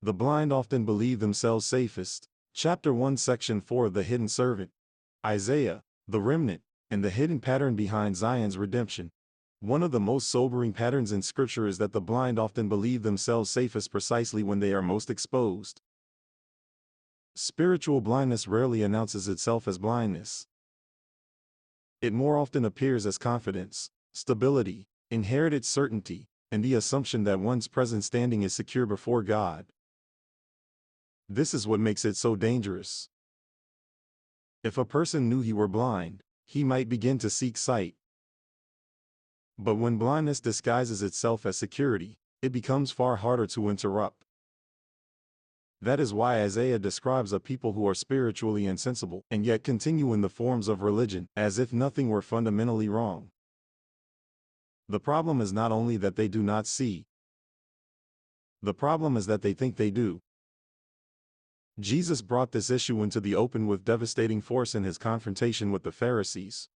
The blind often believe themselves safest. Chapter 1 Section 4 The Hidden Servant. Isaiah, the remnant, and the hidden pattern behind Zion's redemption. One of the most sobering patterns in Scripture is that the blind often believe themselves safest precisely when they are most exposed. Spiritual blindness rarely announces itself as blindness. It more often appears as confidence, stability, inherited certainty, and the assumption that one's present standing is secure before God. This is what makes it so dangerous. If a person knew he were blind, he might begin to seek sight. But when blindness disguises itself as security, it becomes far harder to interrupt. That is why Isaiah describes a people who are spiritually insensible and yet continue in the forms of religion as if nothing were fundamentally wrong. The problem is not only that they do not see. The problem is that they think they do. Jesus brought this issue into the open with devastating force in his confrontation with the Pharisees.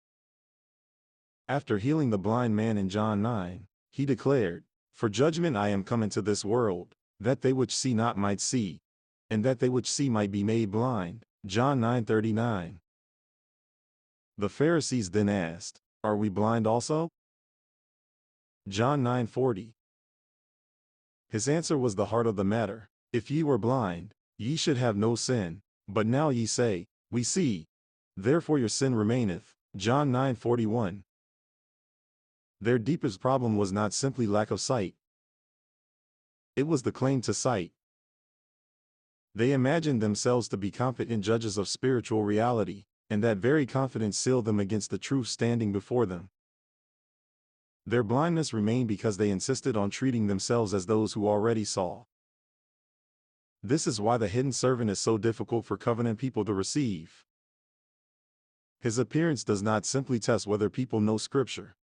After healing the blind man in John 9, he declared, "For judgment I am come into this world, that they which see not might see, and that they which see might be made blind." John 9:39. The Pharisees then asked, "Are we blind also?" John 9:40. His answer was the heart of the matter. "If ye were blind, ye should have no sin, but now ye say, We see, therefore your sin remaineth." John 9:41. Their deepest problem was not simply lack of sight. It was the claim to sight. They imagined themselves to be competent judges of spiritual reality, and that very confidence sealed them against the truth standing before them. Their blindness remained because they insisted on treating themselves as those who already saw. This is why the hidden servant is so difficult for covenant people to receive. His appearance does not simply test whether people know Scripture.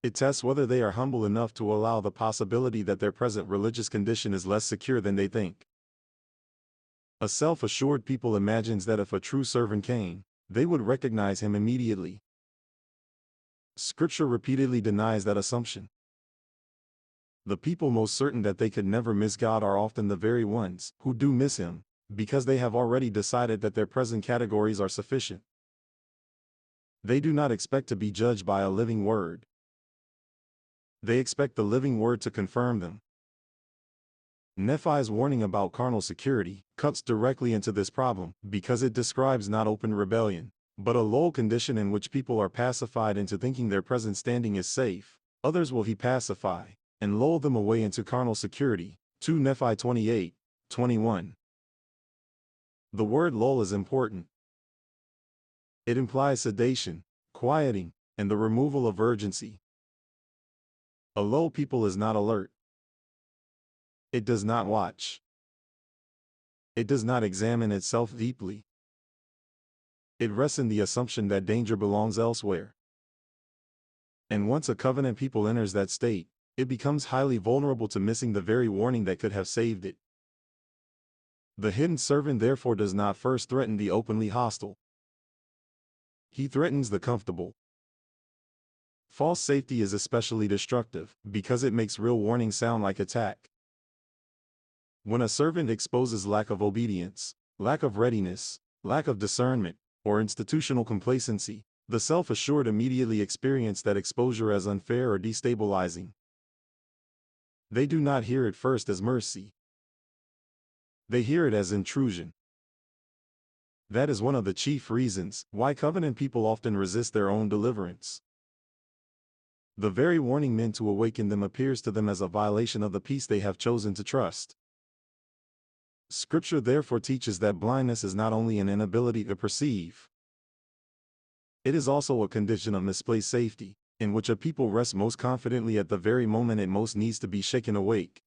It tests whether they are humble enough to allow the possibility that their present religious condition is less secure than they think. A self-assured people imagines that if a true servant came, they would recognize him immediately. Scripture repeatedly denies that assumption. The people most certain that they could never miss God are often the very ones who do miss Him, because they have already decided that their present categories are sufficient. They do not expect to be judged by a living word. They expect the living word to confirm them. Nephi's warning about carnal security cuts directly into this problem because it describes not open rebellion, but a low condition in which people are pacified into thinking their present standing is safe. Others will He pacify and lull them away into carnal security. 2 Nephi 28:21. The word lull is important. It implies sedation, quieting, and the removal of urgency. A lull people is not alert. It does not watch. It does not examine itself deeply. It rests in the assumption that danger belongs elsewhere. And once a covenant people enters that state, it becomes highly vulnerable to missing the very warning that could have saved it. The hidden servant therefore does not first threaten the openly hostile. He threatens the comfortable. False safety is especially destructive because it makes real warning sound like attack. When a servant exposes lack of obedience, lack of readiness, lack of discernment, or institutional complacency, the self-assured immediately experience that exposure as unfair or destabilizing. They do not hear it first as mercy. They hear it as intrusion. That is one of the chief reasons why covenant people often resist their own deliverance. The very warning meant to awaken them appears to them as a violation of the peace they have chosen to trust. Scripture therefore teaches that blindness is not only an inability to perceive. It is also a condition of misplaced safety, in which a people rests most confidently at the very moment it most needs to be shaken awake.